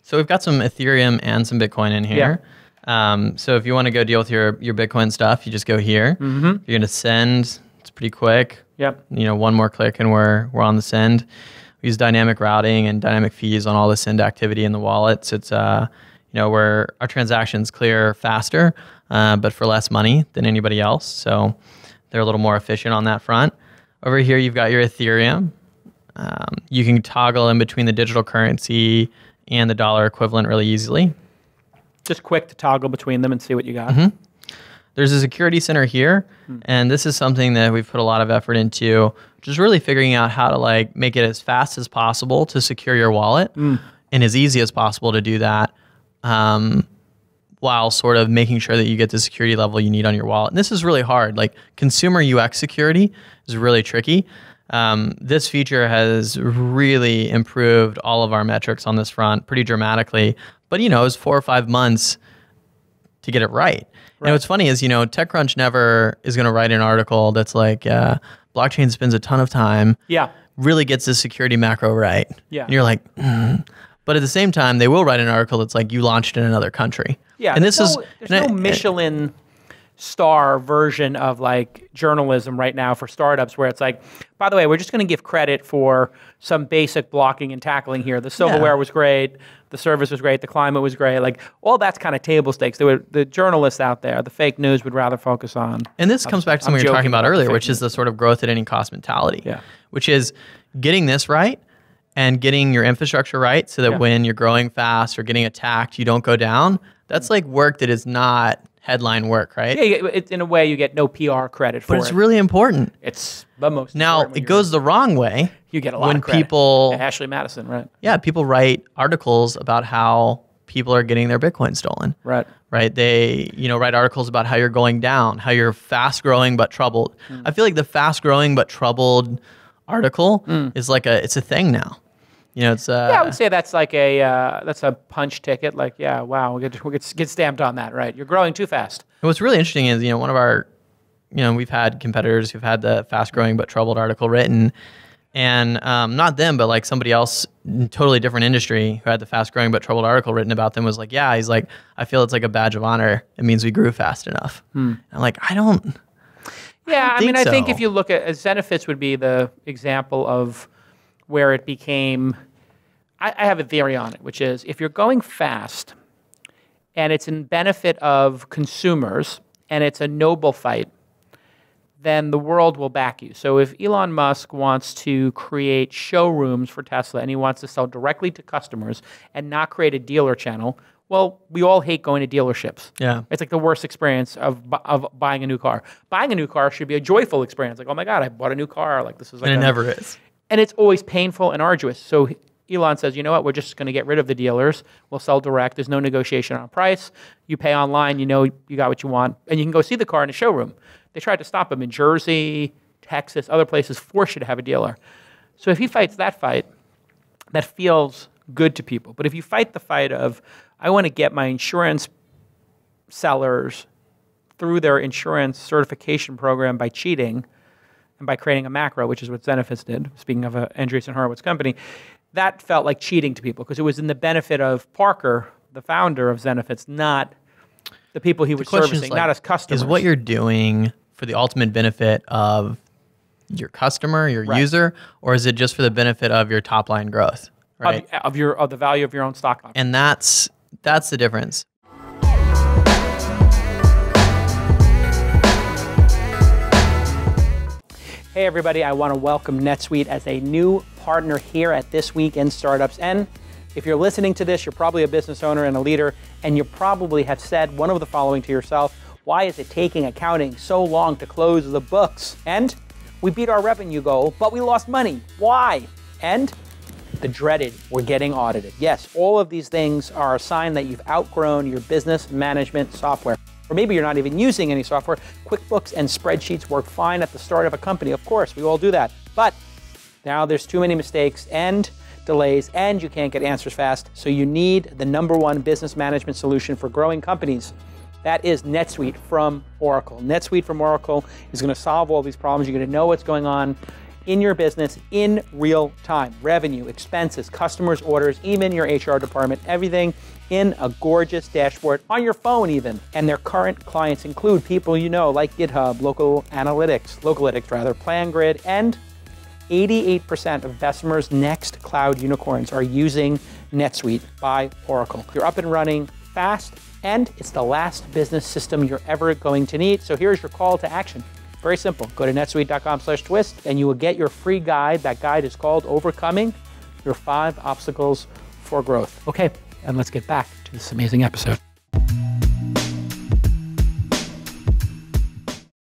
So we've got some Ethereum and some Bitcoin in here. So if you want to go deal with your Bitcoin stuff, you just go here. You're going to send. It's pretty quick. One more click and we're on the send. We use dynamic routing and dynamic fees on all the send activity in the wallets. It's where our transactions clear faster, but for less money than anybody else. So they're a little more efficient on that front. Over here, you've got your Ethereum. You can toggle in between the digital currency and the dollar equivalent really easily. Just quick to toggle between them and see what you got. There's a security center here, and this is something that we've put a lot of effort into, just really figuring out how to make it as fast as possible to secure your wallet and as easy as possible to do that, while sort of making sure that you get the security level you need on your wallet. And this is really hard. Consumer UX security is really tricky. This feature has really improved all of our metrics on this front pretty dramatically. But, it was 4 or 5 months to get it right. And what's funny is, TechCrunch never is going to write an article that's like, blockchain spends a ton of time, really gets the security macro right. And you're like, But at the same time, they will write an article that's like, you launched in another country. And there's no Michelin star version of journalism right now for startups where it's like, by the way, we're just going to give credit for some basic blocking and tackling here. The silverware was great. The service was great. The climate was great. All that's kind of table stakes. The journalists out there, the fake news would rather focus on. And this comes back to something we were talking about earlier, which is the sort of growth at any cost mentality, which is getting this right and getting your infrastructure right so that when you're growing fast or getting attacked, you don't go down. That's work that is not headline work, right? It's, in a way, you get no PR credit for it. But it's really important. It's the most Now, it goes the wrong way. You get a lot when of credit. People... Ashley Madison, right? Yeah, people write articles about how people are getting their Bitcoin stolen. Right. They, write articles about how you're going down, how you're fast growing but troubled. I feel like the fast growing but troubled article is it's a thing now. It's I would say that's that's a punch ticket. Wow, we get stamped on that, right? You're growing too fast. And what's really interesting is, one of our, we've had competitors who've had the fast growing but troubled article written, and not them, but somebody else, totally different industry, who had the fast growing but troubled article written about them was he's like, I feel it's like a badge of honor. It means we grew fast enough. I'm like, I don't. I think if you look at Zenefits would be the example of where it became. I have a theory on it, which is if you're going fast and it's in benefit of consumers and it's a noble fight, then the world will back you. So if Elon Musk wants to create showrooms for Tesla and he wants to sell directly to customers and not create a dealer channel, well, we all hate going to dealerships. It's the worst experience of buying a new car. Buying a new car should be a joyful experience. Oh my God, I bought a new car. This is and it never is. And it's always painful and arduous. So Elon says, you know what, we're just going to get rid of the dealers. We'll sell direct. There's no negotiation on price. You pay online, you got what you want, and you can go see the car in a showroom. They tried to stop him in Jersey, Texas, other places, force you to have a dealer. So if he fights that fight, that feels good to people. But if you fight the fight of, I want to get my insurance sellers through their insurance certification program by cheating and by creating a macro, which is what Zenefits did, speaking of Andreessen Horowitz company, that felt like cheating to people because it was in the benefit of Parker, the founder of Zenefits, not the people he was servicing, not as customers. Is what you're doing for the ultimate benefit of your customer, your user, or is it just for the benefit of your top line growth? Right? Of the value of your own stock option. And that's the difference. Hey everybody, I want to welcome NetSuite as a new partner here at This Week in Startups. And if you're listening to this, you're probably a business owner and a leader, and you probably have said one of the following to yourself: why is it taking accounting so long to close the books? And we beat our revenue goal, but we lost money. Why? And the dreaded, we're getting audited. Yes, all of these things are a sign that you've outgrown your business management software. Or maybe you're not even using any software. QuickBooks and spreadsheets work fine at the start of a company. Of course, we all do that. But now there's too many mistakes and delays, and you can't get answers fast. So you need the #1 business management solution for growing companies. That is NetSuite from Oracle. NetSuite from Oracle is going to solve all these problems. You're going to know what's going on in your business in real time. Revenue, expenses, customers' orders, even your HR department, everything in a gorgeous dashboard on your phone even. And their current clients include people you know like GitHub, Local Analytics, PlanGrid, and 88% of Bessemer's next cloud unicorns are using NetSuite by Oracle. You're up and running fast, and it's the last business system you're ever going to need. So here's your call to action. Very simple. Go to netsuite.com/twist and you will get your free guide. That guide is called Overcoming Your 5 Obstacles for Growth. Okay, and let's get back to this amazing episode.